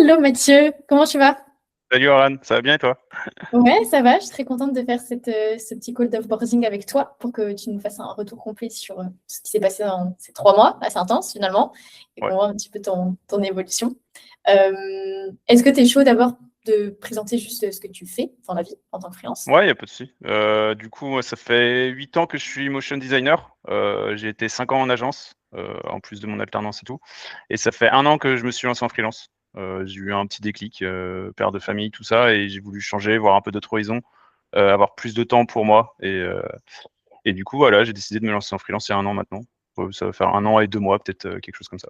Hello Mathieu, comment tu vas? Salut Oran, ça va bien et toi? Ouais, ça va, je suis très contente de faire ce petit call d'offboarding avec toi pour que tu nous fasses un retour complet sur ce qui s'est passé dans ces 3 mois, assez intense finalement, et Ouais. qu'on voit un petit peu ton évolution. Est-ce que tu es chaud d'abord de présenter juste ce que tu fais dans la vie en tant que freelance? Ouais, y a pas de souci. Du coup, moi, ça fait 8 ans que je suis motion designer. J'ai été 5 ans en agence, en plus de mon alternance et tout. Et ça fait 1 an que je me suis lancé en freelance. J'ai eu un petit déclic, père de famille, tout ça, et j'ai voulu changer, voir un peu d'autres horizons, avoir plus de temps pour moi. Et du coup, voilà, j'ai décidé de me lancer en freelance il y a 1 an maintenant. Ça va faire 1 an et 2 mois, peut-être, quelque chose comme ça.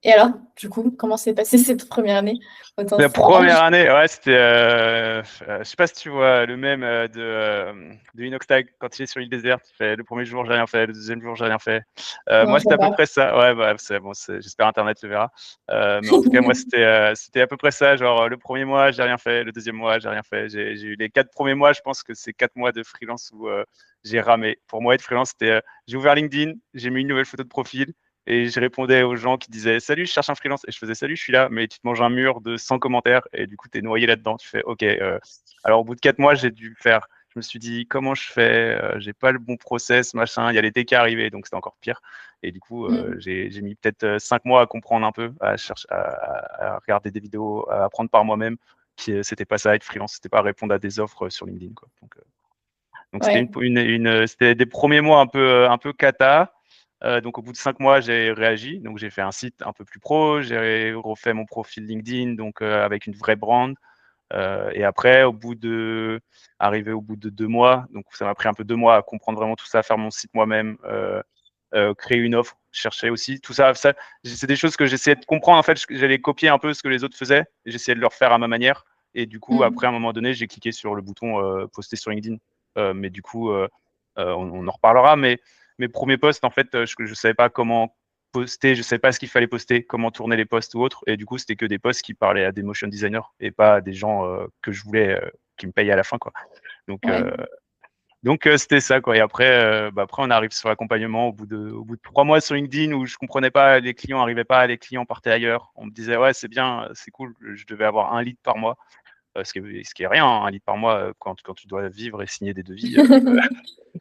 Et alors, du coup, comment s'est passée cette première année au La sens première large? année, ouais, c'était, je sais pas si tu vois le mème de Inoxtag quand il est sur l'île déserte, il fait le premier jour j'ai rien fait, le deuxième jour j'ai rien fait. Non, Moi je c'était vois à peu pas. près ça. Ouais, bah, c'est bon, j'espère Internet le verra. Mais en tout cas moi c'était à peu près ça. Genre le premier mois j'ai rien fait, le deuxième mois j'ai rien fait. J'ai eu les 4 premiers mois, je pense que c'est 4 mois de freelance où j'ai ramé. Pour moi être freelance c'était j'ai ouvert LinkedIn, j'ai mis une nouvelle photo de profil. Et je répondais aux gens qui disaient salut, je cherche un freelance. Et je faisais salut, je suis là, mais tu te manges un mur de 100 commentaires et du coup, tu es noyé là-dedans. Tu fais ok. Alors, au bout de 4 mois, j'ai dû faire. Je me suis dit comment je fais. J'ai pas le bon process, machin. Il y a l'été qui est arrivé, donc c'était encore pire. Et du coup, Mm. j'ai mis peut-être 5 mois à comprendre un peu, à chercher, à regarder des vidéos, à apprendre par moi-même. Puis c'était pas ça être freelance, c'était pas répondre à des offres sur LinkedIn, quoi. Donc c'était Ouais. c'était des premiers mois un peu cata. Donc au bout de 5 mois, j'ai réagi. Donc j'ai fait un site un peu plus pro, j'ai refait mon profil LinkedIn, donc avec une vraie brand. Et après, arrivé au bout de 2 mois, donc ça m'a pris un peu 2 mois à comprendre vraiment tout ça, faire mon site moi-même, créer une offre, chercher aussi tout ça. C'est des choses que j'essayais de comprendre. En fait, j'allais copier un peu ce que les autres faisaient et j'essayais de le refaire à ma manière. Et du coup, après, à Mm. un moment donné, j'ai cliqué sur le bouton poster sur LinkedIn. Mais du coup, on en reparlera. Mais mes premiers posts, en fait, je ne savais pas comment poster, je ne savais pas ce qu'il fallait poster, comment tourner les posts ou autres. Et du coup, c'était que des posts qui parlaient à des motion designers et pas à des gens que je voulais, qui me payent à la fin, quoi. Donc, Ouais. c'était ça, quoi. Et après, après, on arrive sur l'accompagnement au bout de 3 mois sur LinkedIn où je comprenais pas, les clients arrivaient pas, les clients partaient ailleurs. On me disait, ouais, c'est bien, c'est cool. Je devais avoir un lead par mois, ce qui est rien, hein, un lead par mois, quand tu dois vivre et signer des devis,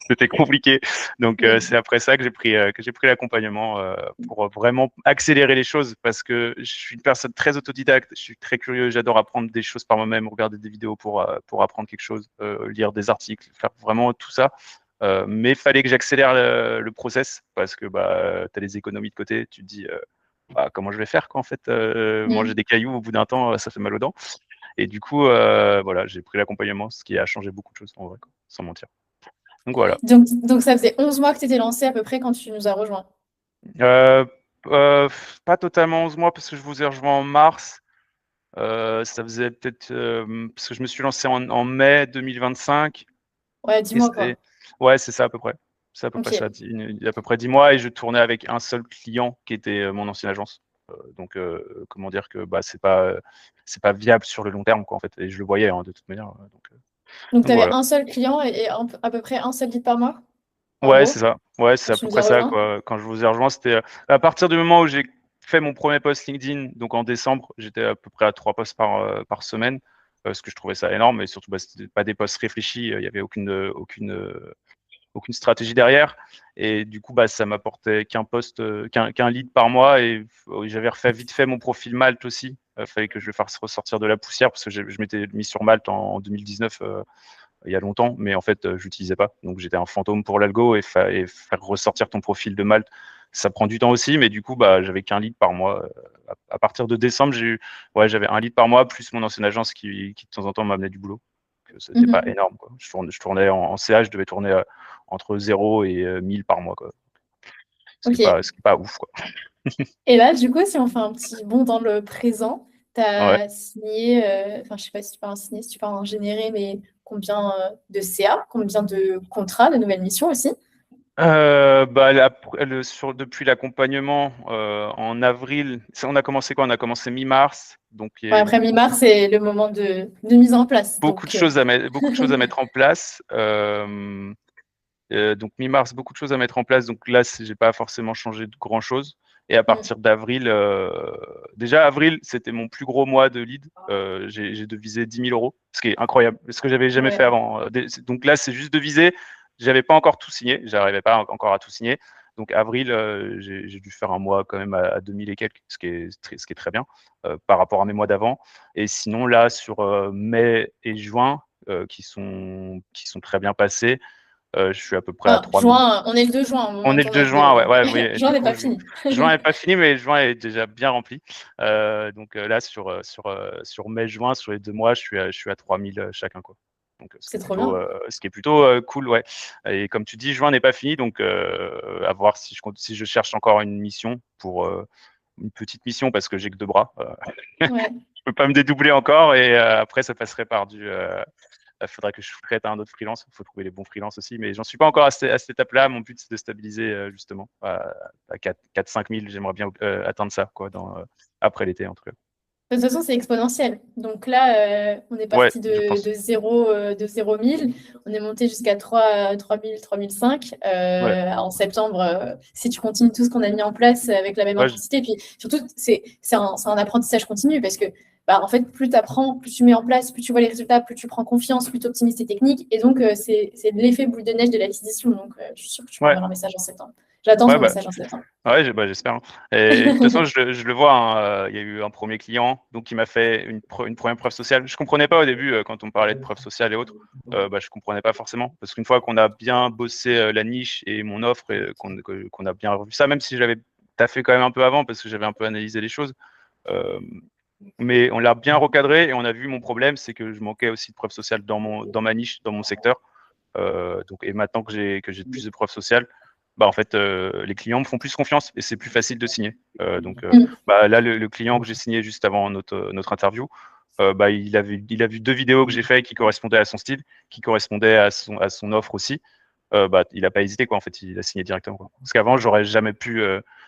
c'était compliqué. Donc, c'est Mm. après ça que j'ai pris l'accompagnement pour vraiment accélérer les choses parce que je suis une personne très autodidacte, je suis très curieux, j'adore apprendre des choses par moi-même, regarder des vidéos pour apprendre quelque chose, lire des articles, faire vraiment tout ça. Mais il fallait que j'accélère le process parce que tu as les économies de côté, tu te dis comment je vais faire quoi, en fait, manger Mm. des cailloux au bout d'un temps, ça fait mal aux dents. Et du coup, voilà, j'ai pris l'accompagnement, ce qui a changé beaucoup de choses en vrai, quoi, sans mentir. Donc voilà. Donc ça faisait 11 mois que tu étais lancé à peu près quand tu nous as rejoints. Euh, Pas totalement 11 mois parce que je vous ai rejoint en mars. Ça faisait peut-être parce que je me suis lancé en mai 2025 Ouais, et 10 mois c'est quoi. ouais, c'est ça à peu près. C'est à peu près Ok. ça, il y a à peu près 10 mois et je tournais avec un seul client qui était mon ancienne agence. Donc comment dire que c'est pas viable sur le long terme quoi en fait et je le voyais hein, de toute manière. Donc tu Donc avais voilà. un seul client et à peu près un seul lead par mois, en Ouais, c'est gros, ça. Ouais, c'est quand à tu peu nous as près ça, rejoints. quoi. Quand je vous ai rejoint, c'était à partir du moment où j'ai fait mon premier post LinkedIn, donc en décembre, j'étais à peu près à 3 posts par semaine, parce que je trouvais ça énorme, et surtout, c'était pas des posts réfléchis, il y avait aucune stratégie derrière, et du coup, ça m'apportait qu'un lead par mois, et j'avais refait vite fait mon profil Malte aussi. Il fallait que je le fasse ressortir de la poussière, parce que je m'étais mis sur Malte en 2019 il y a longtemps, mais en fait, j'utilisais pas. Donc, j'étais un fantôme pour l'algo et faire ressortir ton profil de Malte, ça prend du temps aussi, mais du coup, j'avais qu'un lead par mois. À partir de décembre, j'avais un lead par mois, plus mon ancienne agence qui de temps en temps m'amenait du boulot. C'était pas Mhm. énorme, quoi. Je tournais en CA, je devais tourner entre 0 et 1000 par mois, quoi. Ce qui est pas, Ok. ce qui est pas ouf, quoi. Et là, du coup, si on fait un petit bond dans le présent, tu Ouais. as signé, enfin, je sais pas si tu peux en signer, si tu peux en générer, mais combien de CA, combien de contrats, de nouvelles missions aussi? Depuis l'accompagnement en avril, on a commencé quoi? On a commencé mi-mars, donc il y Ouais, a après eu mi-mars, c'est le moment de mise en place. beaucoup de Donc, choses à mettre en place. Donc mi-mars, beaucoup de choses à mettre en place. Donc là, j'ai pas forcément changé de grand-chose. Et à partir d'avril, déjà avril, c'était mon plus gros mois de lead. J'ai devisé 10 000 euros, ce qui est incroyable, ce que j'avais jamais fait avant. Donc là, c'est juste de viser. J'avais pas encore tout signé, j'arrivais pas encore à tout signer. Donc avril, j'ai dû faire un mois quand même à 2000 et quelques, ce qui est très bien par rapport à mes mois d'avant. Et sinon là, sur mai et juin, qui sont très bien passés, je suis à peu près à 3000. Juin, on est le 2 juin au moment On de est le ton 2 note vidéo. juin, ouais, oui. Juin Du n'est coup, pas fini. juin n'est pas fini, mais juin est déjà bien rempli. Donc là, sur mai-juin, sur les 2 mois, je suis à 3000 chacun, quoi. Donc, C'est trop bien. Ce qui est plutôt cool, ouais. Et comme tu dis, juin n'est pas fini, donc à voir si je cherche encore une mission pour une petite mission parce que j'ai que 2 bras. Ouais. Je peux pas me dédoubler encore et après ça passerait par il faudrait que je prête à un autre freelance. Il faut trouver les bons freelances aussi, mais j'en suis pas encore à cette étape-là. Mon but, c'est de stabiliser justement à 4-5 000. J'aimerais bien atteindre ça quoi, après l'été, en tout cas. De toute façon, c'est exponentiel. Donc là, on est Ouais, parti je de pense. 0 1000. On est monté jusqu'à 3 000, 3 500 Ouais, en septembre. Si tu continues tout ce qu'on a mis en place avec la même ouais, intensité. Et puis surtout, c'est un apprentissage continu parce que en fait, plus tu apprends, plus tu mets en place, plus tu vois les résultats, plus tu prends confiance, plus tu optimises tes techniques. Et donc, c'est l'effet boule de neige de l'acquisition. Donc, je suis sûre que tu ouais, m'enverras un message en septembre. J'attends ouais, ton bah, message en septembre. ouais, j'espère, hein. Et de toute façon, je le vois, hein, il y a eu un premier client donc qui m'a fait une première preuve sociale. Je comprenais pas au début quand on parlait de preuve sociale et autres. Je comprenais pas forcément parce qu'une fois qu'on a bien bossé la niche et mon offre et qu'on a bien revu ça, même si j'avais taffé quand même un peu avant parce que j'avais un peu analysé les choses, euh, mais on l'a bien recadré et on a vu mon problème, c'est que je manquais aussi de preuve sociale dans ma niche, dans mon secteur. Et maintenant que j'ai plus de preuves sociales, en fait, les clients me font plus confiance et c'est plus facile de signer. Là, le client que j'ai signé juste avant notre interview, il a vu 2 vidéos que j'ai fait qui correspondaient à son style, qui correspondaient à son offre aussi. Il n'a pas hésité, quoi. En fait, il a signé directement, quoi. Parce qu'avant, j'aurais jamais pu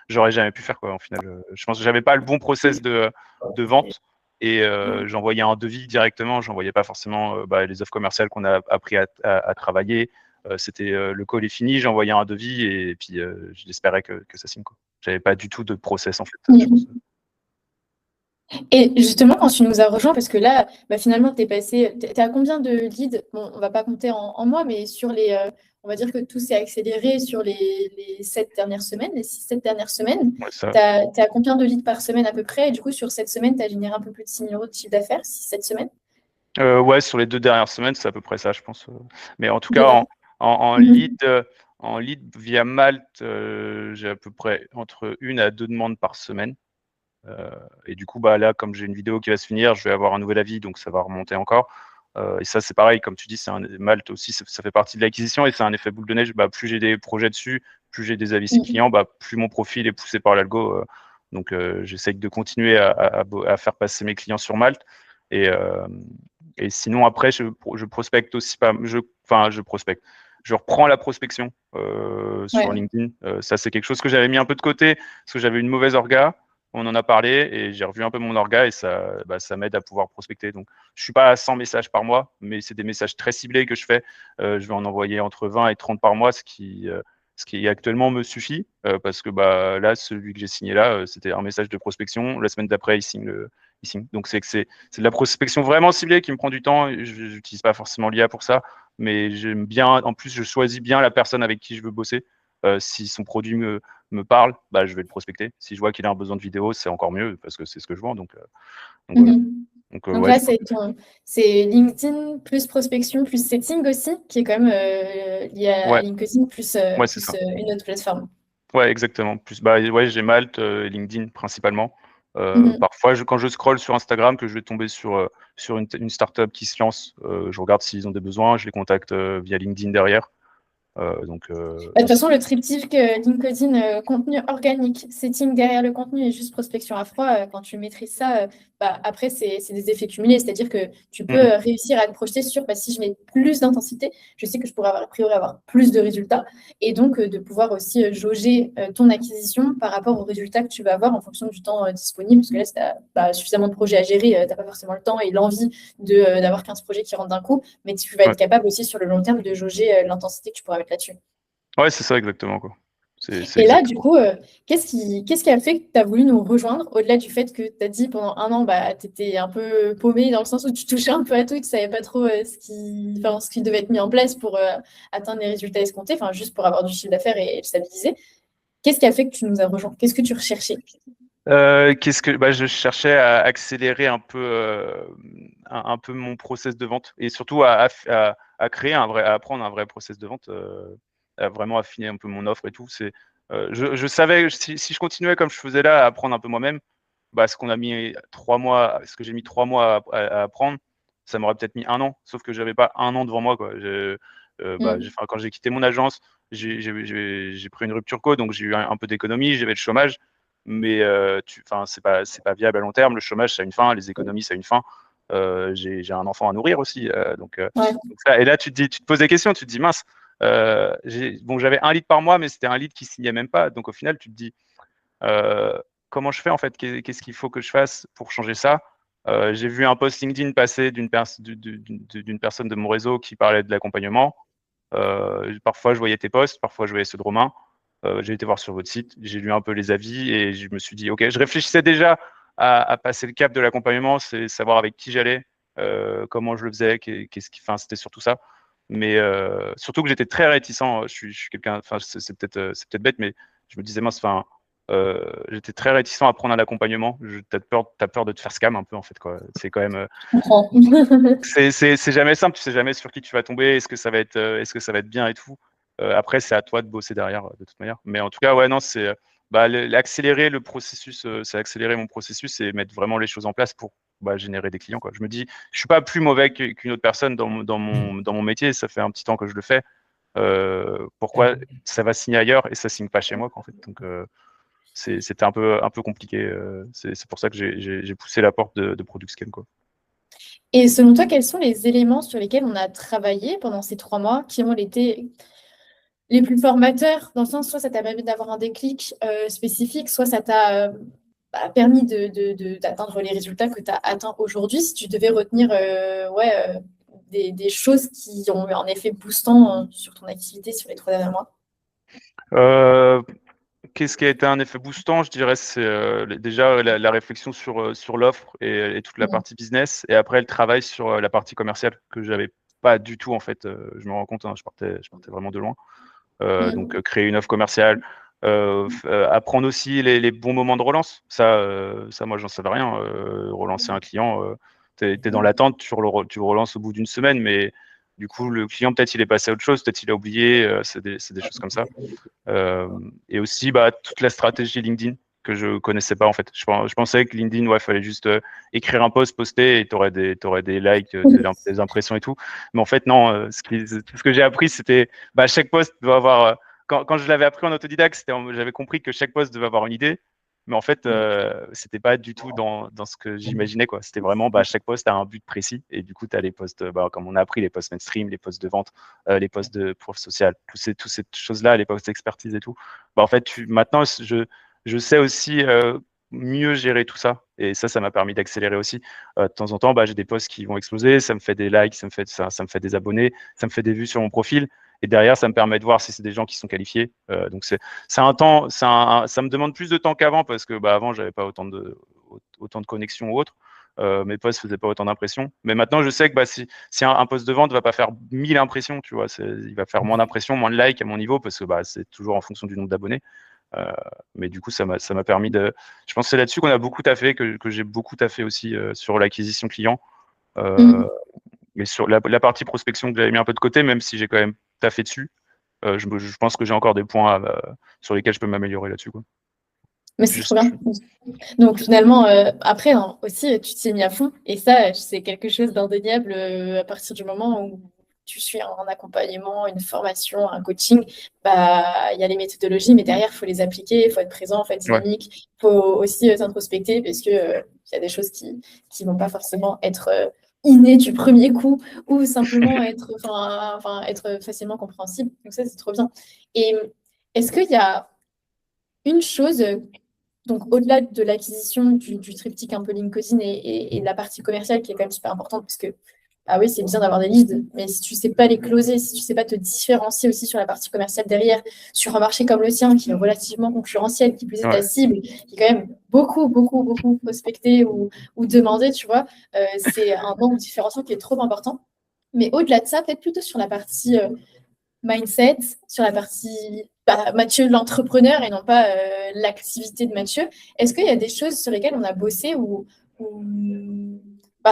faire, quoi. En final, je pense que j'avais pas le bon process de vente et j'envoyais un devis directement. J'envoyais pas forcément les offres commerciales qu'on a appris à travailler. C'était le call est fini, j'envoyais un devis et puis j'espérais que ça signe, quoi. J'avais pas du tout de process, en fait, je pense. Et justement, quand tu nous as rejoints, parce que là, finalement, t'es à combien de leads? Bon, on va pas compter en mois, mais on va dire que tout s'est accéléré sur les 7 dernières semaines, les 6-7 dernières semaines. Ouais, ça. T'es à combien de leads par semaine à peu près? Et du coup, sur cette semaine, tu as généré un peu plus de 6 000 euros de chiffre d'affaires, 6-7 semaines? Ouais, sur les 2 dernières semaines, c'est à peu près ça, je pense. Mais en tout cas, D'accord. en lead, en lead via Malte, j'ai à peu près entre 1 à 2 demandes par semaine. Et du coup, là, comme j'ai une vidéo qui va se finir, je vais avoir un nouvel avis, donc ça va remonter encore. Et ça, c'est pareil, comme tu dis, Malte aussi, ça fait partie de l'acquisition et c'est un effet boule de neige. Plus j'ai des projets dessus, plus j'ai des avis clients, plus mon profil est poussé par l'algo. Donc, j'essaye de continuer à faire passer mes clients sur Malte. Et sinon, après, je prospecte aussi pas. Je prospecte. Je reprends la prospection sur LinkedIn. Ça, c'est quelque chose que j'avais mis un peu de côté parce que j'avais une mauvaise orga. On en a parlé et j'ai revu un peu mon orga et ça m'aide à pouvoir prospecter. Donc, je suis pas à 100 messages par mois, mais c'est des messages très ciblés que je fais. Je vais en envoyer entre 20 et 30 par mois, ce qui actuellement me suffit parce que là, celui que j'ai signé là, c'était un message de prospection. La semaine d'après, il signe. Donc, c'est de la prospection vraiment ciblée qui me prend du temps. Je n'utilise pas forcément l'IA pour ça, mais j'aime bien. En plus, je choisis bien la personne avec qui je veux bosser. Si son produit me parle, je vais le prospecter. Si je vois qu'il a un besoin de vidéo, c'est encore mieux parce que c'est ce que je vends. Donc voilà. Donc Donc ouais, là, c'est LinkedIn plus prospection plus setting aussi, qui est quand même lié à ouais, LinkedIn plus, ouais, c'est ça. une autre plateforme. Ouais, exactement. Plus, ouais, j'ai Malte, LinkedIn principalement. Parfois, quand je scrolle sur Instagram, que je vais tomber sur une startup qui se lance, je regarde s'ils ont des besoins, je les contacte via LinkedIn derrière. De toute façon, le triptyque LinkedIn, contenu organique, setting derrière le contenu et juste prospection à froid, quand tu maîtrises ça, après, c'est des effets cumulés. C'est-à-dire que tu peux réussir à te projeter sur si je mets plus d'intensité, je sais que je pourrais a priori avoir plus de résultats et donc de pouvoir aussi jauger ton acquisition par rapport aux résultats que tu vas avoir en fonction du temps disponible. Parce que là, si tu as suffisamment de projets à gérer, tu n'as pas forcément le temps et l'envie d'avoir 15 projets qui rentrent d'un coup, mais tu vas être capable aussi sur le long terme de jauger l'intensité que tu pourras mettre là-dessus. Ouais, c'est ça exactement, quoi. C'est Et là, du exactement. coup, qu'est-ce qui a fait que tu as voulu nous rejoindre, au-delà du fait que tu as dit pendant un an, bah, tu étais un peu paumé dans le sens où tu touchais un peu à tout, tu savais pas trop ce qui devait être mis en place pour atteindre les résultats escomptés, enfin, juste pour avoir du chiffre d'affaires et le stabiliser. Qu'est-ce qui a fait que tu nous as rejoints? Qu'est-ce que tu recherchais? Qu'est-ce que bah, je cherchais à accélérer un peu mon process de vente et surtout à créer à apprendre un vrai process de vente, à vraiment affiner un peu mon offre et tout. Je savais si je continuais comme je faisais là à apprendre un peu moi-même, bah, ce que j'ai mis 3 mois à apprendre, ça m'aurait peut-être mis un an. Sauf que j'avais pas un an devant moi, quoi. Bah, Mm. quand j'ai quitté mon agence, j'ai pris une rupture co, donc j'ai eu un peu d'économie, j'avais le chômage, mais enfin, c'est pas viable à long terme. Le chômage, ça a une fin, les économies, ça a une fin. J'ai un enfant à nourrir aussi, Ouais. et là, tu te poses des questions, tu te dis mince. Bon, j'avais un lead par mois, mais c'était un lead qui signait même pas. Donc au final, tu te dis euh, comment je fais en fait? Qu'est-ce qu'il faut que je fasse pour changer ça? J'ai vu un post LinkedIn passer d'une personne de mon réseau qui parlait de l'accompagnement. Parfois, je voyais tes posts, parfois, je voyais ceux de Romain. J'ai été voir sur votre site, j'ai lu un peu les avis et je me suis dit, OK, je réfléchissais déjà à passer le cap de l'accompagnement, c'est savoir avec qui j'allais, comment je le faisais, enfin, c'était surtout ça. Mais surtout que j'étais très réticent. Je suis quelqu'un, enfin, c'est peut-être bête, mais je me disais, mince, enfin, j'étais très réticent à prendre un accompagnement. T'as peur de te faire scam un peu, en fait, quoi. C'est quand même, Je comprends. c'est jamais simple, tu sais jamais sur qui tu vas tomber, est-ce que ça va être bien et tout. Après, c'est à toi de bosser derrière, de toute manière. Mais en tout cas, ouais, non, bah, accélérer le processus, c'est accélérer mon processus et mettre vraiment les choses en place pour bah, générer des clients, quoi. Je me dis, je suis pas plus mauvais qu'une autre personne dans mon métier, ça fait un petit temps que je le fais. Pourquoi ça va signer ailleurs et ça signe pas chez moi, quoi, en fait. Donc, c'était un peu compliqué. C'est pour ça que j'ai poussé la porte de ProduxScan, quoi. Et selon toi, quels sont les éléments sur lesquels on a travaillé pendant ces 3 mois qui ont été les plus formateurs, dans le sens, soit ça t'a permis d'avoir un déclic spécifique, soit ça t'a permis d'atteindre les résultats que tu as atteints aujourd'hui, si tu devais retenir ouais, des choses qui ont eu un effet boostant sur ton activité sur les 3 derniers mois? Euh, Qu'est-ce qui a été un effet boostant? Je dirais c'est déjà la réflexion sur l'offre et toute la Mm. partie business, et après le travail sur la partie commerciale que j'avais pas du tout en fait. Je me rends compte, hein, je partais vraiment de loin. Donc Mm. créer une offre commerciale, apprendre aussi les bons moments de relance. Ça moi j'en savais rien. Relancer un client, t'es dans l'attente, tu le relances au bout d'une semaine, mais du coup le client peut-être il est passé à autre chose, peut-être il a oublié. C'est des choses comme ça. Euh, et aussi bah, toute la stratégie LinkedIn que je connaissais pas en fait. Je pensais que LinkedIn, ouais, fallait juste écrire un post, poster et t'aurais des likes, des impressions et tout. Mais en fait, non. Tout ce que j'ai appris, c'était bah, chaque post doit avoir. Quand je l'avais appris en autodidacte, j'avais compris que chaque post devait avoir une idée. Mais en fait, c'était pas du tout dans ce que j'imaginais, quoi. C'était vraiment, bah, chaque post a un but précis. Et du coup, tu as les posts, bah, comme on a appris, les posts mainstream, les posts de vente, les postes de prof social, toutes ces choses-là, les postes d'expertise et tout. Bah, en fait, maintenant, je sais aussi mieux gérer tout ça. Et ça m'a permis d'accélérer aussi. De temps en temps, bah, j'ai des posts qui vont exploser, ça me fait des likes, ça me fait des abonnés, ça me fait des vues sur mon profil. Et derrière, ça me permet de voir si c'est des gens qui sont qualifiés. Donc, c'est un temps, ça me demande plus de temps qu'avant parce que bah, avant, j'avais pas autant de connexions ou autres. Mes posts faisaient pas autant d'impressions. Mais maintenant, je sais que bah, si un poste de vente va pas faire 1000 impressions, tu vois, il va faire moins d'impressions, moins de likes à mon niveau parce que bah, c'est toujours en fonction du nombre d'abonnés. Euh, mais du coup, ça m'a permis de. Je pense que c'est là-dessus qu'on a beaucoup taffé, que j'ai beaucoup taffé aussi sur l'acquisition client. Euh, Mm. mais sur la partie prospection que j'avais mis un peu de côté, même si j'ai quand même taffé dessus, je pense que j'ai encore des points sur lesquels je peux m'améliorer là-dessus, quoi. Mais c'est trop Juste, bien. Donc finalement, après hein, aussi, tu t'y es mis à fond. Et ça, c'est quelque chose d'indéniable à partir du moment où tu suis un accompagnement, une formation, un coaching. Bah, il y a les méthodologies, mais derrière, il faut les appliquer, il faut être présent, il faut être ouais. dynamique, il faut aussi s'introspecter parce que il y a des choses qui vont pas forcément être innées du premier coup ou simplement être facilement compréhensibles. Donc ça, c'est trop bien. Et est-ce qu'il y a une chose donc, au-delà de l'acquisition du triptyque un peu LinkedIn et de la partie commerciale qui est quand même super importante, parce que Ah oui, c'est bien d'avoir des leads, mais si tu ne sais pas les closer, si tu ne sais pas te différencier aussi sur la partie commerciale derrière, sur un marché comme le tien, qui est relativement concurrentiel, qui plus est ta Ouais. cible, qui est quand même beaucoup, beaucoup, beaucoup prospecté ou demandé, tu vois, c'est un nombre différenciant qui est trop important. Mais au-delà de ça, peut-être plutôt sur la partie mindset, sur la partie Mathieu l'entrepreneur et non pas l'activité de Mathieu. Est-ce qu'il y a des choses sur lesquelles on a bossé ou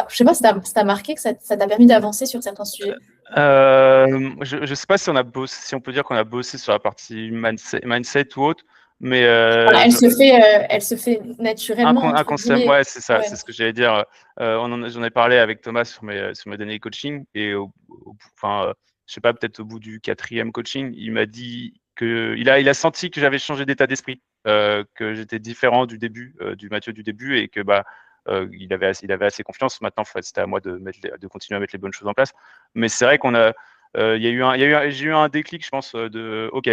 je sais pas, ça t'a marqué, que ça t'a permis d'avancer sur certains sujets? Je ne sais pas si si on peut dire qu'on a bossé sur la partie mindset ou autre, mais Voilà, elle se fait naturellement, entre inconsciemment, guillemets. ouais, c'est ça, Ouais. c'est ce que j'allais dire. J'en ai parlé avec Thomas sur mes derniers coachings et enfin, je sais pas, peut-être au bout du 4e coaching, il m'a dit que il a senti que j'avais changé d'état d'esprit, que j'étais différent du début, du Mathieu du début et que il avait assez confiance. Maintenant, c'était à moi de continuer à mettre les bonnes choses en place. Mais c'est vrai qu'on a, j'ai eu un déclic, je pense, ok,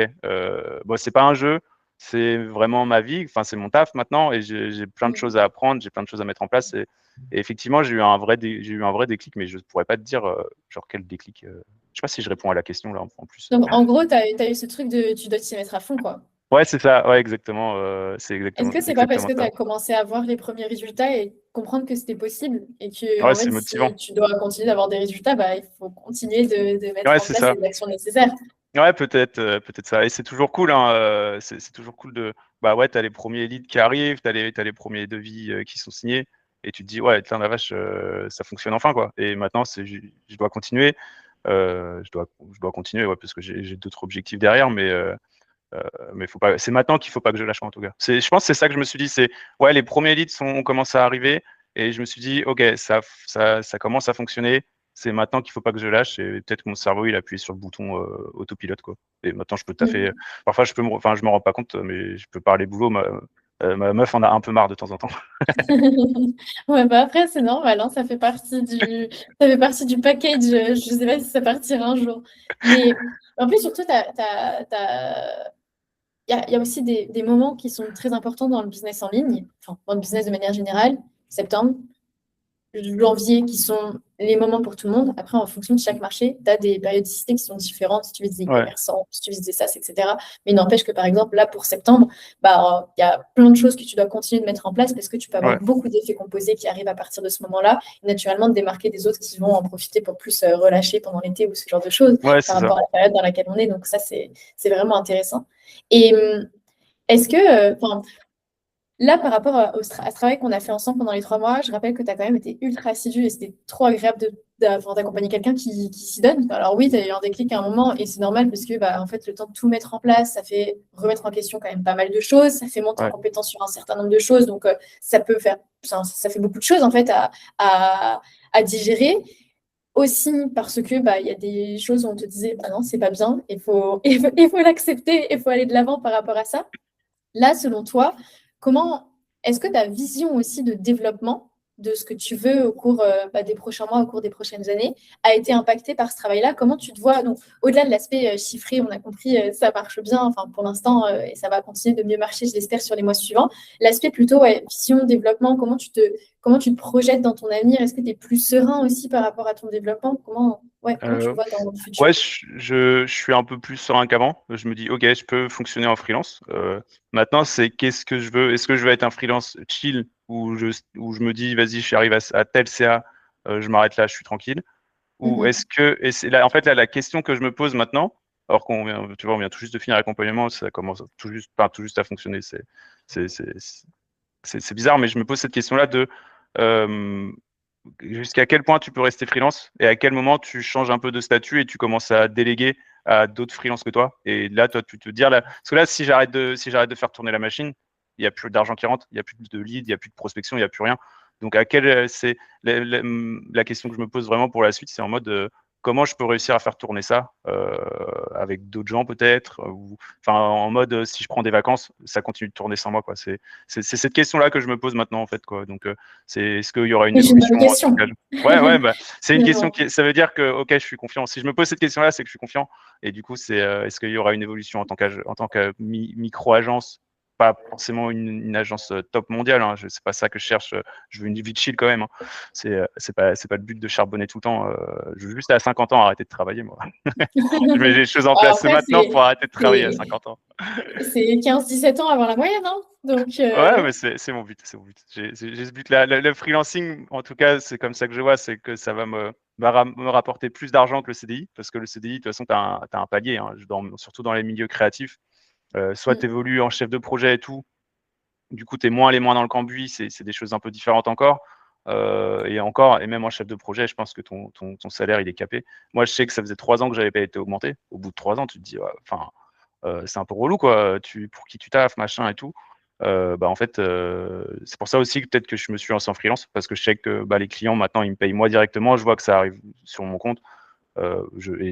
bon, c'est pas un jeu, c'est vraiment ma vie, enfin c'est mon taf maintenant et j'ai plein de choses à apprendre, j'ai plein de choses à mettre en place et effectivement j'ai eu un vrai déclic, mais je pourrais pas te dire genre quel déclic. Je sais pas si je réponds à la question là en plus. Donc, en gros, tu as eu ce truc de tu dois t'y mettre à fond, quoi. Ouais, c'est ça, ouais, exactement, c'est Est-ce exactement que c'est pas parce exactement que tu ça. as commencé à voir les premiers résultats et comprendre que c'était possible et que, Ouais, en c'est fait, motivant. si tu dois continuer d'avoir des résultats, il faut continuer de mettre Ouais, en c'est place ça. les actions nécessaires. Ouais, peut-être ça. Et c'est toujours cool, hein, c'est toujours cool bah ouais, t'as les premiers leads qui arrivent, t'as les premiers devis qui sont signés, et tu te dis, ouais, putain, la vache, ça fonctionne enfin, quoi. Et maintenant, je dois continuer, je dois continuer, ouais, parce que j'ai d'autres objectifs derrière, mais faut pas, c'est maintenant qu'il faut pas que je lâche, en tout cas. Je pense que c'est ça que je me suis dit, ouais, les premiers leads ont commencé à arriver, et je me suis dit, ok, ça commence à fonctionner, c'est maintenant qu'il faut pas que je lâche, et peut-être que mon cerveau, il appuie sur le bouton autopilote, quoi. Et maintenant, je peux taffer. Mm. Parfois, enfin, je me rends pas compte, mais je peux parler boulot, ma meuf en a un peu marre de temps en temps. Ouais, après, c'est normal, hein, ça fait partie du package. Je sais pas si ça partira un jour. Mais en plus, surtout, il y a aussi des moments qui sont très importants dans le business en ligne, enfin, dans le business de manière générale. Septembre, janvier, qui sont les moments pour tout le monde. Après, en fonction de chaque marché, tu as des périodicités qui sont différentes si tu vises des Ouais, e-commerçants, si tu vises des SaaS, etc. Mais il n'empêche que, par exemple, là, pour septembre, il y a plein de choses que tu dois continuer de mettre en place parce que tu peux avoir ouais, beaucoup d'effets composés qui arrivent à partir de ce moment-là, et naturellement de démarquer des autres qui vont en profiter pour plus relâcher pendant l'été ou ce genre de choses ouais, par c'est ça. rapport à la période dans laquelle on est. Donc ça, c'est vraiment intéressant. Et est-ce que, là, par rapport à ce travail qu'on a fait ensemble pendant les 3 mois, je rappelle que tu as quand même été ultra assidu et c'était trop agréable d'accompagner quelqu'un qui s'y donne. Alors oui, tu as eu un déclic à un moment et c'est normal parce que en fait, le temps de tout mettre en place, ça fait remettre en question quand même pas mal de choses, ça fait monter en Ouais, compétence sur un certain nombre de choses. Donc ça fait beaucoup de choses en fait à digérer. Aussi parce que il y a des choses où on te disait, bah non, c'est pas bien, il faut l'accepter, il faut aller de l'avant par rapport à ça. Là, selon toi, comment est-ce que ta vision aussi de développement de ce que tu veux au cours des prochains mois, au cours des prochaines années, a été impactée par ce travail-là? Comment tu te vois? Donc, au-delà de l'aspect chiffré, on a compris, ça marche bien, enfin, pour l'instant, et ça va continuer de mieux marcher, je l'espère, sur les mois suivants. L'aspect plutôt vision, développement, comment tu te projettes dans ton avenir? Est-ce que tu es plus serein aussi par rapport à ton développement? Comment tu euh, le vois dans le futur? ouais, je suis un peu plus serein qu'avant. Je me dis, ok, je peux fonctionner en freelance. Maintenant, c'est qu'est-ce que je veux? Est-ce que je veux être un freelance chill où je me dis, vas-y, je suis arrivé à tel CA, je m'arrête là, je suis tranquille. Ou Mhm. et c'est là, en fait, là, la question que je me pose maintenant, alors tu vois, on vient tout juste de finir l'accompagnement, ça commence tout juste à fonctionner. C'est, c'est, c'est bizarre, mais je me pose cette question-là euh, jusqu'à quel point tu peux rester freelance et à quel moment tu changes un peu de statut et tu commences à déléguer à d'autres freelances que toi. Et là, toi, tu te dis, là, parce que là, si j'arrête de faire tourner la machine, il n'y a plus d'argent qui rentre, il n'y a plus de lead, il n'y a plus de prospection, il n'y a plus rien. Donc, c'est la question que je me pose vraiment pour la suite, c'est en mode comment je peux réussir à faire tourner ça avec d'autres gens peut-être, ou enfin en mode si je prends des vacances, ça continue de tourner sans moi, quoi. C'est cette question-là que je me pose maintenant en fait, quoi. Donc est-ce qu'il y aura une C'est une bonne évolution en tant question. qu'âge? Ouais, ouais, bah, c'est une question Finalement. qui, ça veut dire que, ok, je suis confiant. Si je me pose cette question-là, c'est que je suis confiant. Et du coup, est-ce qu'il y aura une évolution en tant que micro-agence? pas forcément une agence top mondiale. Hein. C'est pas ça que je cherche. Je veux une vie de chill quand même. Hein. C'est pas le but de charbonner tout le temps. Je veux juste à 50 ans arrêter de travailler, moi. Je mets les choses en place Après, maintenant pour arrêter de travailler à 50 ans. C'est 15-17 ans avant la moyenne, hein. Donc, Ouais, mais c'est mon but. C'est mon but. J'ai ce but-là. Le freelancing, en tout cas, c'est comme ça que je vois, c'est que ça va me rapporter plus d'argent que le CDI, parce que le CDI, de toute façon, tu as, un palier, hein, surtout dans les milieux créatifs. Soit tu évolues en chef de projet et tout, du coup, tu es moins les mains dans le cambouis, c'est des choses un peu différentes encore. Et même en chef de projet, je pense que ton salaire, il est capé. Moi, je sais que ça faisait 3 ans que j'avais pas été augmenté. Au bout de 3 ans, tu te dis, enfin, c'est un peu relou, quoi. Pour qui tu taffes, machin et tout. En fait, c'est pour ça aussi que peut-être que je me suis lancé en freelance, parce que je sais que les clients, maintenant, ils me payent moi directement. Je vois que ça arrive sur mon compte.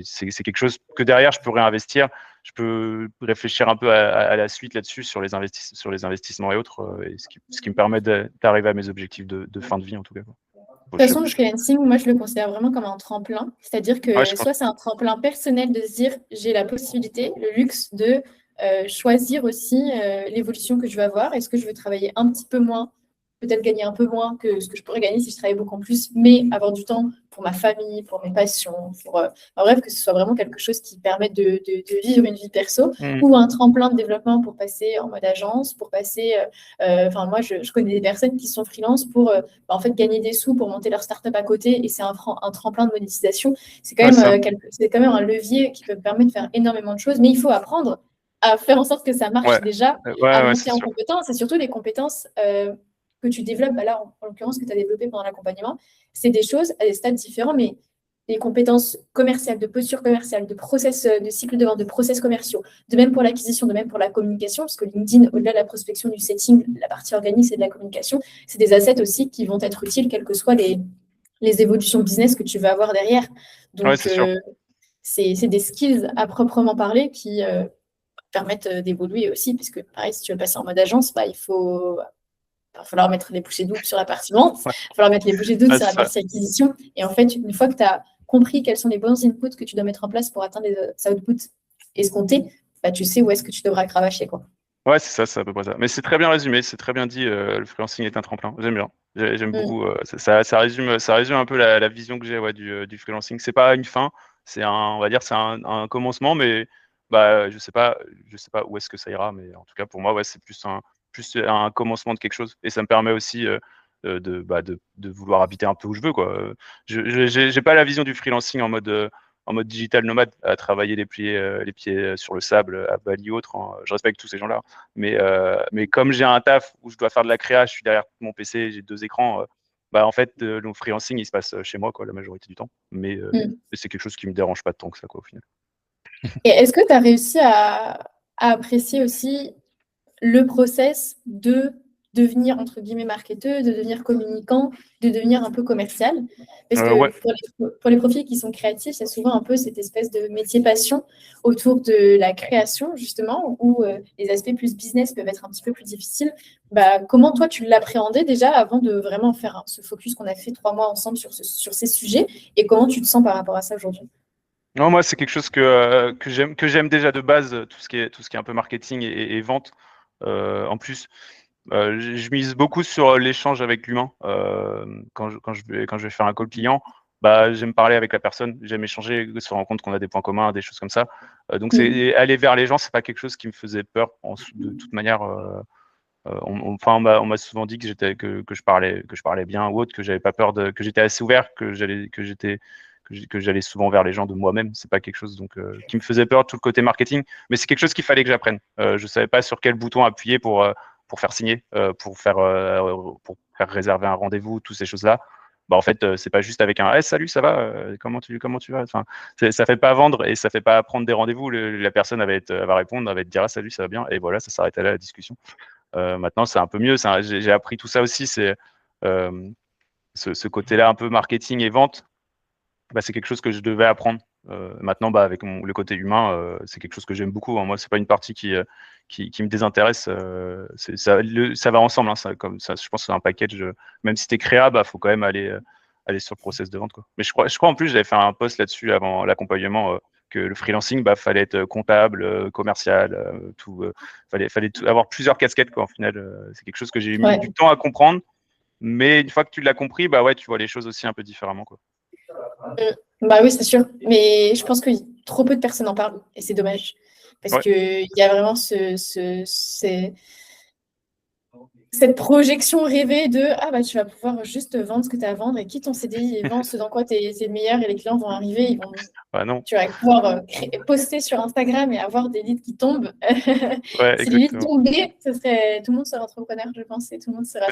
C'est quelque chose que derrière, je peux réinvestir. Je peux réfléchir un peu à la suite là-dessus, sur les investissements et autres, et ce qui me permet d'arriver à mes objectifs de fin de vie, en tout cas. De toute façon, le freelancing, moi, je le considère vraiment comme un tremplin. C'est-à-dire Ouais, que soit c'est un tremplin personnel de se dire, j'ai la possibilité, le luxe de choisir aussi l'évolution que je vais avoir. Est-ce que je veux travailler un petit peu moins, peut-être gagner un peu moins que ce que je pourrais gagner si je travaillais beaucoup plus, mais avoir du temps pour ma famille, pour mes passions, bref, que ce soit vraiment quelque chose qui permette de vivre une vie perso, ou un tremplin de développement pour passer en mode agence, pour passer... moi, je connais des personnes qui sont freelance pour en fait, gagner des sous pour monter leur startup à côté, et c'est un tremplin de monétisation. C'est quand, c'est quand même un levier qui peut permettre de faire énormément de choses, mais il faut apprendre à faire en sorte que ça marche déjà, à monter en compétences, et surtout les compétences que tu développes, là, en l'occurrence, que tu as développées pendant l'accompagnement, c'est des choses à des stades différents, mais les compétences commerciales, de posture commerciale, de process, de cycle de vente, de process commerciaux, de même pour l'acquisition, de même pour la communication, parce que LinkedIn, au-delà de la prospection, du setting, la partie organique, c'est de la communication, c'est des assets aussi qui vont être utiles, quelles que soient les évolutions business que tu vas avoir derrière. Donc, c'est des skills à proprement parler qui permettent d'évoluer aussi, parce que pareil, si tu veux passer en mode agence, il va falloir mettre les bouchées doubles sur la partie vente, il va falloir mettre les bouchées doubles sur la partie acquisition. Et en fait, une fois que tu as compris quels sont les bons inputs que tu dois mettre en place pour atteindre les outputs escomptés, tu sais où est-ce que tu devras cravacher, quoi. Ouais, c'est ça, c'est à peu près ça. Mais c'est très bien résumé, c'est très bien dit. Le freelancing est un tremplin. J'aime bien. J'aime beaucoup. Ça résume un peu la vision que j'ai du freelancing. C'est pas une fin, on va dire, c'est un commencement, mais je sais pas où est-ce que ça ira, mais en tout cas pour moi, c'est plus un commencement de quelque chose, et ça me permet aussi de vouloir habiter un peu où je veux, quoi. J'ai pas la vision du freelancing en mode digital nomade, à travailler les pieds sur le sable à Bali ou autre. Hein. Je respecte tous ces gens-là. Mais comme j'ai un taf où je dois faire de la créa, je suis derrière mon PC, j'ai 2 écrans, en fait, le freelancing, il se passe chez moi, quoi, la majorité du temps. Mais c'est quelque chose qui me dérange pas tant que ça, quoi, au final. Et est-ce que tu as réussi à apprécier aussi le process de devenir, entre guillemets, marketeur, de devenir communicant, de devenir un peu commercial? Parce que pour les profils qui sont créatifs, c'est souvent un peu cette espèce de métier passion autour de la création, justement, où les aspects plus business peuvent être un petit peu plus difficiles. Comment toi, tu l'appréhendais déjà avant de vraiment faire ce focus qu'on a fait 3 mois ensemble sur ces sujets, et comment tu te sens par rapport à ça aujourd'hui? Non, moi, c'est quelque chose que j'aime déjà de base, tout ce qui est un peu marketing et vente. En plus, je mise beaucoup sur l'échange avec l'humain. Quand je vais faire un call client, j'aime parler avec la personne, j'aime échanger, se rendre compte qu'on a des points communs, des choses comme ça. Donc, aller vers les gens, c'est pas quelque chose qui me faisait peur. De toute manière, on m'a souvent dit que je parlais bien ou autre, que j'avais pas peur que j'étais assez ouvert, que j'allais souvent vers les gens de moi-même. C'est pas quelque chose qui me faisait peur, tout le côté marketing, mais c'est quelque chose qu'il fallait que j'apprenne. Je savais pas sur quel bouton appuyer pour faire signer, pour faire réserver un rendez-vous, toutes ces choses-là. En fait, c'est pas juste avec un salut, ça va, comment tu vas. Enfin, ça fait pas vendre et ça fait pas prendre des rendez-vous. La personne va répondre, elle va te dire salut, ça va bien, et voilà, ça s'arrête là la discussion. Maintenant, c'est un peu mieux. J'ai appris tout ça aussi. C'est ce côté-là un peu marketing et vente. C'est quelque chose que je devais apprendre. Maintenant, avec le côté humain, c'est quelque chose que j'aime beaucoup. Hein. Moi, c'est pas une partie qui me désintéresse. Ça va ensemble. Hein, comme ça, je pense que c'est un package. Même si tu es créa, faut quand même aller sur le process de vente, quoi. Mais je crois en plus, j'avais fait un post là-dessus avant l'accompagnement, que le freelancing, bah, fallait être comptable, commercial, tout, fallait avoir plusieurs casquettes, quoi. En final, c'est quelque chose que j'ai mis du temps à comprendre, mais une fois que tu l'as compris, bah ouais, tu vois les choses aussi un peu différemment, quoi. Bah oui, c'est sûr. Mais je pense que trop peu de personnes en parlent et c'est dommage. Parce qu'il y a vraiment cette projection rêvée de ah bah tu vas pouvoir juste vendre ce que tu as à vendre et quitte ton CDI et vends ce dans quoi tu es le meilleur et les clients vont arriver, ils vont non. tu vas pouvoir poster sur Instagram et avoir des leads qui tombent. Ouais, si les leads tombaient, tout le monde serait entrepreneur, je pense, et tout le monde serait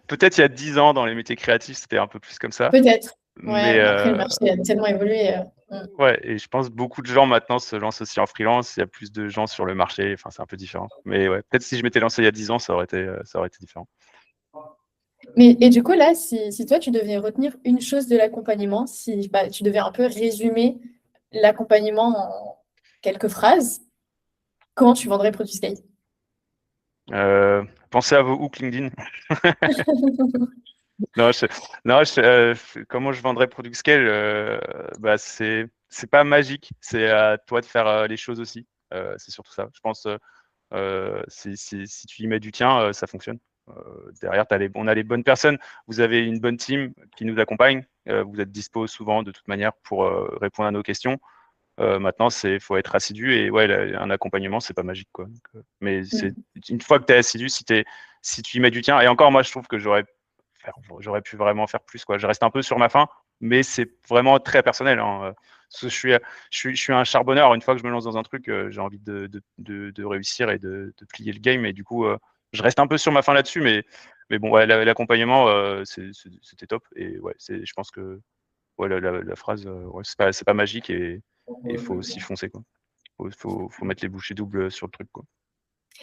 peut-être il y a 10 ans dans les métiers créatifs, c'était un peu plus comme ça. Peut-être. Mais après le marché a tellement évolué. Ouais, et je pense que beaucoup de gens maintenant se lancent aussi en freelance. Il y a plus de gens sur le marché. Enfin, c'est un peu différent. Mais ouais, peut-être si je m'étais lancé il y a 10 ans, ça aurait été différent. Et du coup, là, si toi, tu devais retenir une chose de l'accompagnement, si tu devais un peu résumer l'accompagnement en quelques phrases, comment tu vendrais Produit Sky? Pensez à vos hooks LinkedIn. Comment je vendrais Product Scale, bah, c'est pas magique. C'est à toi de faire les choses aussi. C'est surtout ça. Je pense si tu y mets du tien, ça fonctionne. Derrière, on a les bonnes personnes. Vous avez une bonne team qui nous accompagne. Vous êtes dispo souvent de toute manière pour répondre à nos questions. Maintenant, faut être assidu et ouais, un accompagnement, c'est pas magique, quoi. Donc, mais c'est une fois que tu es assidu, si tu y mets du tien. Et encore, moi, je trouve que j'aurais pu vraiment faire plus, quoi. Je reste un peu sur ma faim, mais c'est vraiment très personnel, hein. Parce que je suis un charbonneur. Une fois que je me lance dans un truc, j'ai envie de réussir et de plier le game. Et du coup, je reste un peu sur ma faim là-dessus, mais bon, ouais, l'accompagnement, c'était top. Et ouais, je pense que ouais, la phrase, ouais, c'est pas magique et il faut aussi foncer, quoi. Faut mettre les bouchées doubles sur le truc, quoi.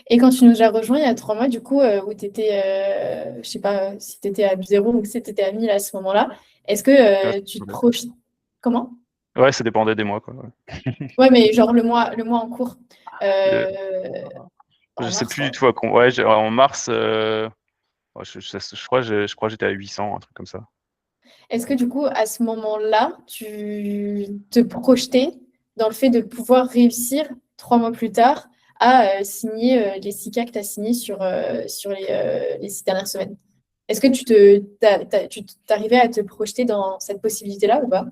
Et quand tu nous as rejoint il y a 3 mois, du coup, où tu étais, je sais pas si tu étais à 0 ou si tu étais à 1000 à ce moment-là, est-ce que tu te projettes. Comment? Ouais, ça dépendait des mois, quoi. Ouais, mais genre le mois en cours. Je sais plus du tout ouais, en mars, je crois que j'étais à 800, un truc comme ça. Est-ce que du coup, à ce moment-là, tu te projetais dans le fait de pouvoir réussir 3 mois plus tard à signer les 6 cas que tu as signés sur les 6 dernières semaines? Est-ce que tu t'arrivais à te projeter dans cette possibilité-là ou pas?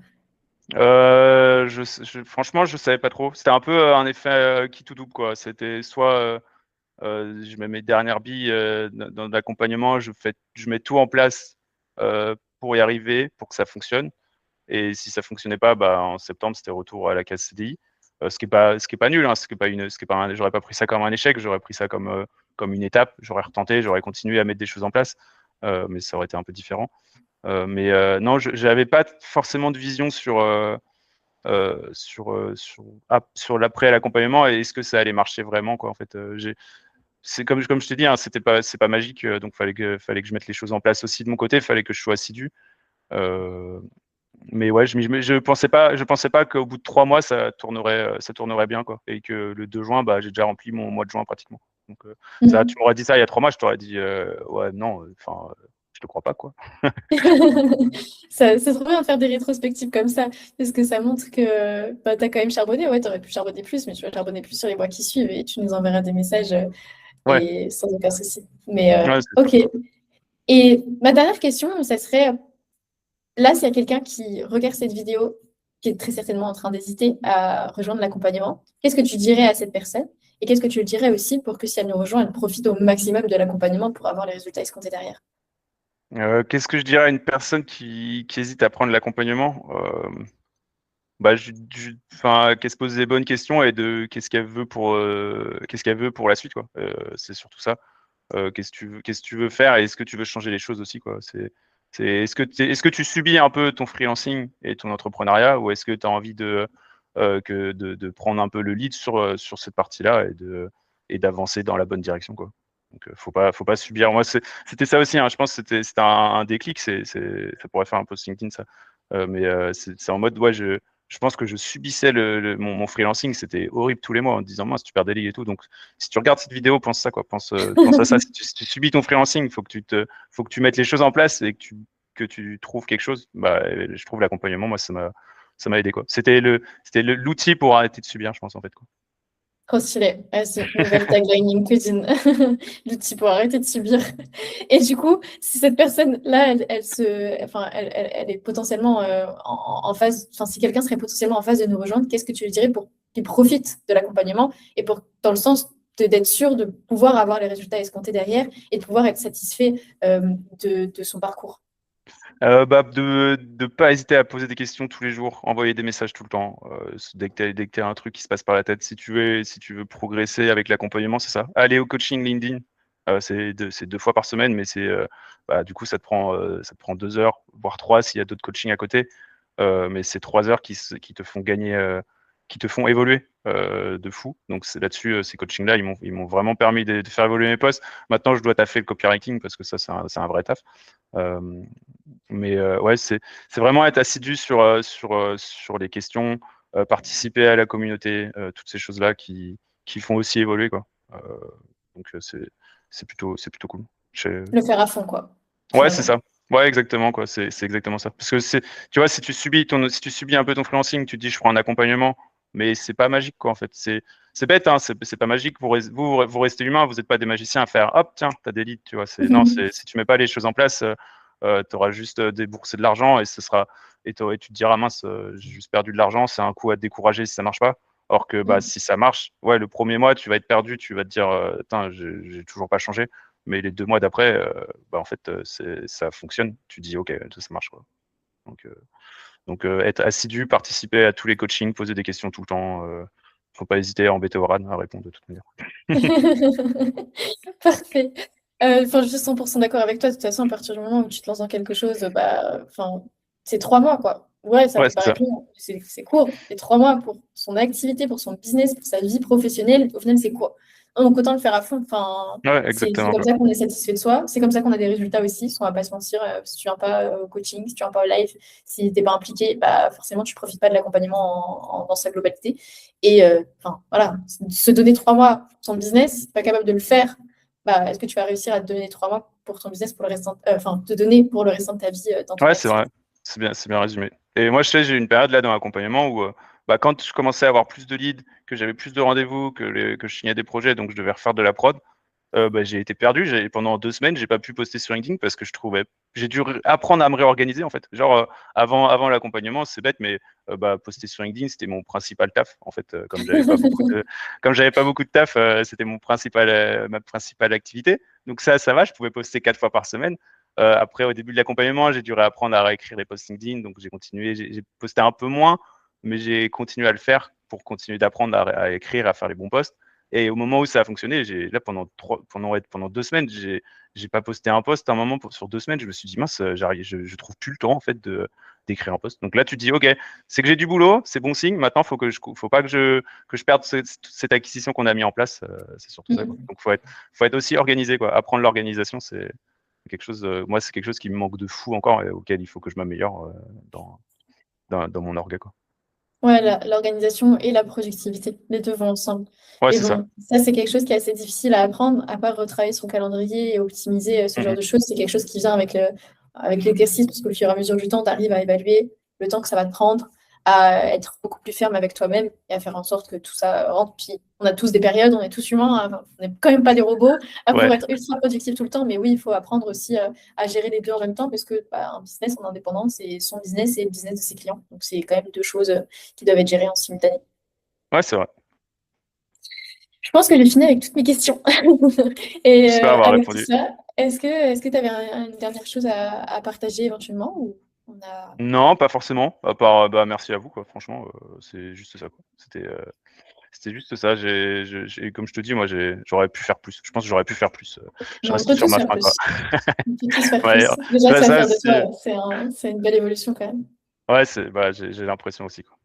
Franchement, je savais pas trop. C'était un peu un effet qui tout double, quoi. C'était soit je mets mes dernières billes dans l'accompagnement, je mets tout en place pour y arriver, pour que ça fonctionne. Et si ça fonctionnait pas, bah, en septembre, c'était retour à la case CDI. Ce qui est pas nul, hein, j'aurais pas pris ça comme un échec, j'aurais pris ça comme une étape. J'aurais retenté, j'aurais continué à mettre des choses en place, mais ça aurait été un peu différent. Non, je n'avais pas forcément de vision sur l'après l'accompagnement et est-ce que ça allait marcher vraiment, quoi. En fait, c'est comme je t'ai dit, hein, c'est pas magique, donc fallait que je mette les choses en place aussi de mon côté, fallait que je sois assidu. Mais ouais, je pensais pas qu'au bout de 3 mois ça tournerait bien, quoi, et que le 2 juin, bah, j'ai déjà rempli mon mois de juin pratiquement. Donc ça, tu m'aurais dit ça il y a 3 mois, je t'aurais dit ouais, non, enfin, je te crois pas, quoi. C'est trop bien de faire des rétrospectives comme ça, parce que ça montre que bah, tu as quand même charbonné. Ouais, tu aurais pu charbonner plus, mais tu vas charbonner plus sur les mois qui suivent et tu nous enverras des messages Ouais. et sans aucun souci. Mais Ouais, ok. Et ma dernière question, ça serait, là, s'il y a quelqu'un qui regarde cette vidéo, qui est très certainement en train d'hésiter à rejoindre l'accompagnement, qu'est-ce que tu dirais à cette personne? Et qu'est-ce que tu lui dirais aussi pour que si elle nous rejoint, elle profite au maximum de l'accompagnement pour avoir les résultats escomptés derrière? Qu'est-ce que je dirais à une personne qui hésite à prendre l'accompagnement? Bah, enfin, qu'elle se pose des bonnes questions et de qu'est-ce qu'elle veut pour la suite, quoi. C'est surtout ça. Qu'est-ce que tu veux faire et est-ce que tu veux changer les choses aussi, quoi. Est-ce que tu subis un peu ton freelancing et ton entrepreneuriat ou est-ce que tu as envie de prendre un peu le lead sur cette partie-là et d'avancer dans la bonne direction, quoi. Donc, faut pas subir. Moi, c'était ça aussi, hein. Je pense que c'était un déclic. Ça pourrait faire un post LinkedIn, ça. Mais c'est en mode, ouais, je pense que je subissais mon freelancing. C'était horrible tous les mois en me disant, mince, tu perds des ligues et tout. Donc, si tu regardes cette vidéo, pense ça, quoi. Pense à ça. Si tu subis ton freelancing, il faut que tu mettes les choses en place et que tu trouves quelque chose. Bah, je trouve l'accompagnement, moi, ça m'a aidé, quoi. C'était l'outil pour arrêter de subir, je pense, en fait, quoi. Trop stylé. Vas-y, nouvelle tagline LinkedIn. L'outil pour arrêter de subir. Et du coup, si cette personne-là, elle est potentiellement en phase, enfin, si quelqu'un serait potentiellement en phase de nous rejoindre, qu'est-ce que tu lui dirais pour qu'il profite de l'accompagnement et dans le sens d'être sûr de pouvoir avoir les résultats escomptés derrière et de pouvoir être satisfait de son parcours? De pas hésiter à poser des questions tous les jours, envoyer des messages tout le temps. Dès que tu as un truc qui se passe par la tête, si tu veux progresser avec l'accompagnement, c'est ça. Aller au coaching LinkedIn, c'est 2 fois par semaine, mais du coup, ça te prend 2 heures, voire 3 s'il y a d'autres coachings à côté. Mais c'est 3 heures qui te font gagner, qui te font évoluer de fou. Donc c'est là-dessus, ces coachings-là, ils m'ont vraiment permis de faire évoluer mes postes. Maintenant, je dois taffer le copywriting parce que ça, c'est un vrai taf. Mais ouais, c'est vraiment être assidu sur les questions, participer à la communauté, toutes ces choses-là qui font aussi évoluer, quoi. Donc c'est plutôt cool. Le faire à fond, quoi, Ouais, c'est finalement. ça. Ouais, exactement, quoi. C'est exactement ça. Parce que tu vois, si tu subis un peu ton freelancing, tu te dis je prends un accompagnement, mais c'est pas magique, quoi, en fait. C'est bête, hein, c'est pas magique. Vous restez humain, vous n'êtes pas des magiciens à faire hop, tiens, t'as des leads, tu vois. Non, si tu mets pas les choses en place, tu auras juste déboursé de l'argent et tu te diras mince, j'ai juste perdu de l'argent, c'est un coup à te décourager si ça marche pas. Or que si ça marche, ouais, le premier mois, tu vas être perdu, tu vas te dire, putain, j'ai toujours pas changé. Mais les 2 mois d'après, en fait, ça fonctionne. Tu dis, OK, ça marche, quoi. Donc, être assidu, participer à tous les coachings, poser des questions tout le temps. Faut pas hésiter à embêter Oran à répondre de toute manière. Parfait. Enfin, je suis 100% d'accord avec toi. De toute façon, à partir du moment où tu te lances dans quelque chose, enfin, c'est 3 mois, quoi. Ouais, ça Ouais, peut c'est paraître ça. long, c'est court. Mais 3 mois pour son activité, pour son business, pour sa vie professionnelle, au final, c'est quoi? Donc, autant le faire à fond. Enfin, Ouais, c'est exactement, comme quoi. ça qu'on est satisfait de soi. C'est comme ça qu'on a des résultats aussi. On va pas se mentir. Si tu viens pas au coaching, si tu viens pas au live, si t'es pas impliqué, forcément, tu profites pas de l'accompagnement dans sa globalité. Et enfin, voilà, se donner 3 mois pour son business, si t'es pas capable de le faire, est-ce que tu vas réussir à te donner 3 mois pour ton business pour le restant, enfin, te donner pour le restant de ta vie dans ton Ouais, c'est vrai. activité? C'est bien résumé. Et moi, je sais, j'ai eu une période là dans l'accompagnement où, quand je commençais à avoir plus de leads, que j'avais plus de rendez-vous, que je signais des projets, donc je devais refaire de la prod. J'ai été perdu. Pendant 2 semaines, j'ai pas pu poster sur LinkedIn parce que j'ai dû apprendre à me réorganiser, en fait. Genre, avant l'accompagnement, c'est bête, mais poster sur LinkedIn, c'était mon principal taf, en fait. Comme j'avais pas beaucoup de taf, c'était ma principale activité. Donc ça va, je pouvais poster 4 fois par semaine. Après, au début de l'accompagnement, j'ai dû réapprendre à réécrire les posts LinkedIn, donc j'ai continué. J'ai posté un peu moins, mais j'ai continué à le faire pour continuer d'apprendre à écrire, à faire les bons posts. Et au moment où ça a fonctionné, là pendant 2 semaines, j'ai pas posté un post. À un moment sur 2 semaines, je me suis dit mince, je trouve plus le temps, en fait, d'écrire un post. Donc là, tu te dis ok, c'est que j'ai du boulot, c'est bon signe. Maintenant, faut pas que je perde cette acquisition qu'on a mis en place. C'est surtout ça, quoi. Donc faut être aussi organisé, quoi. Apprendre l'organisation, c'est quelque chose. Moi, c'est quelque chose qui me manque de fou encore et auquel il faut que je m'améliore dans mon orga, quoi. Ouais, l'organisation et la productivité, les deux vont ensemble. Ouais, Mais c'est ça. bon, ça, c'est quelque chose qui est assez difficile à apprendre, à part retravailler son calendrier et optimiser ce genre Mhm. de choses. C'est quelque chose qui vient avec l'exercice, parce qu'au fur et à mesure du temps, tu arrives à évaluer le temps que ça va te prendre, à être beaucoup plus ferme avec toi-même et à faire en sorte que tout ça rentre. Puis, on a tous des périodes, on est tous humains, hein, on n'est quand même pas des robots à Ouais. pouvoir être ultra productif tout le temps. Mais oui, il faut apprendre aussi à gérer les deux en même temps, parce que un business en indépendant, c'est son business et le business de ses clients. Donc, c'est quand même deux choses qui doivent être gérées en simultané. Ouais, c'est vrai. Je pense que j'ai fini avec toutes mes questions. Et J'espère avoir avec tout répondu. ça, est-ce que tu avais une dernière chose à partager éventuellement ou on a... Non, pas forcément. À part, merci à vous, quoi. Franchement, c'est juste ça, quoi. C'était juste ça. Comme je te dis, moi, j'aurais pu faire plus. Je pense que j'aurais pu faire plus. Je Mais on reste peut sur tous ma faire faim, quoi. plus. On peut tous faire Ouais, plus. Déjà que ça ça, faire de toi, c'est une belle évolution quand même, ouais, j'ai l'impression aussi, quoi.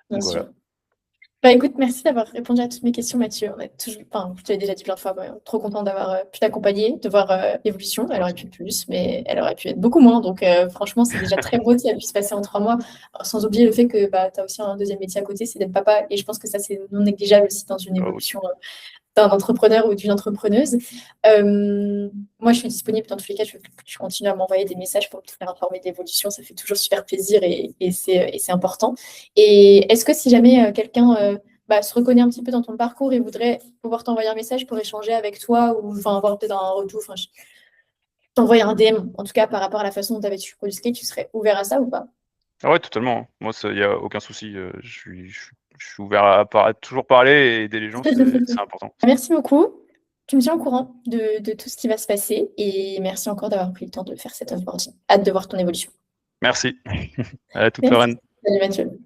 bien Donc sûr. voilà. Écoute, merci d'avoir répondu à toutes mes questions, Mathieu. On a toujours, enfin, je te l'ai déjà dit plein de fois, trop content d'avoir pu t'accompagner, de voir l'évolution. Elle aurait pu être plus, mais elle aurait pu être beaucoup moins. Donc, franchement, c'est déjà très beau si elle a pu se passer en 3 mois. Alors, sans oublier le fait que tu as aussi un deuxième métier à côté, c'est d'être papa. Et je pense que ça, c'est non négligeable aussi dans une Oh, oui. évolution d'un entrepreneur ou d'une entrepreneuse. Moi, je suis disponible dans tous les cas. Je continue à m'envoyer des messages pour te faire informer de l'évolution. Ça fait toujours super plaisir et c'est important. Et est-ce que si jamais quelqu'un se reconnaît un petit peu dans ton parcours et voudrait pouvoir t'envoyer un message pour échanger avec toi ou avoir peut-être un retour, t'envoyer un DM, en tout cas par rapport à la façon dont tu avais su du skate, tu serais ouvert à ça ou pas? Ah ouais, totalement. Moi, il n'y a aucun souci. Je suis ouvert à toujours parler et aider les gens, c'est important. Merci beaucoup. Tu me tiens au courant de tout ce qui va se passer et merci encore d'avoir pris le temps de faire cet onboarding. Hâte de voir ton évolution. Merci. À toute, Merci. Lorraine. Salut Mathieu.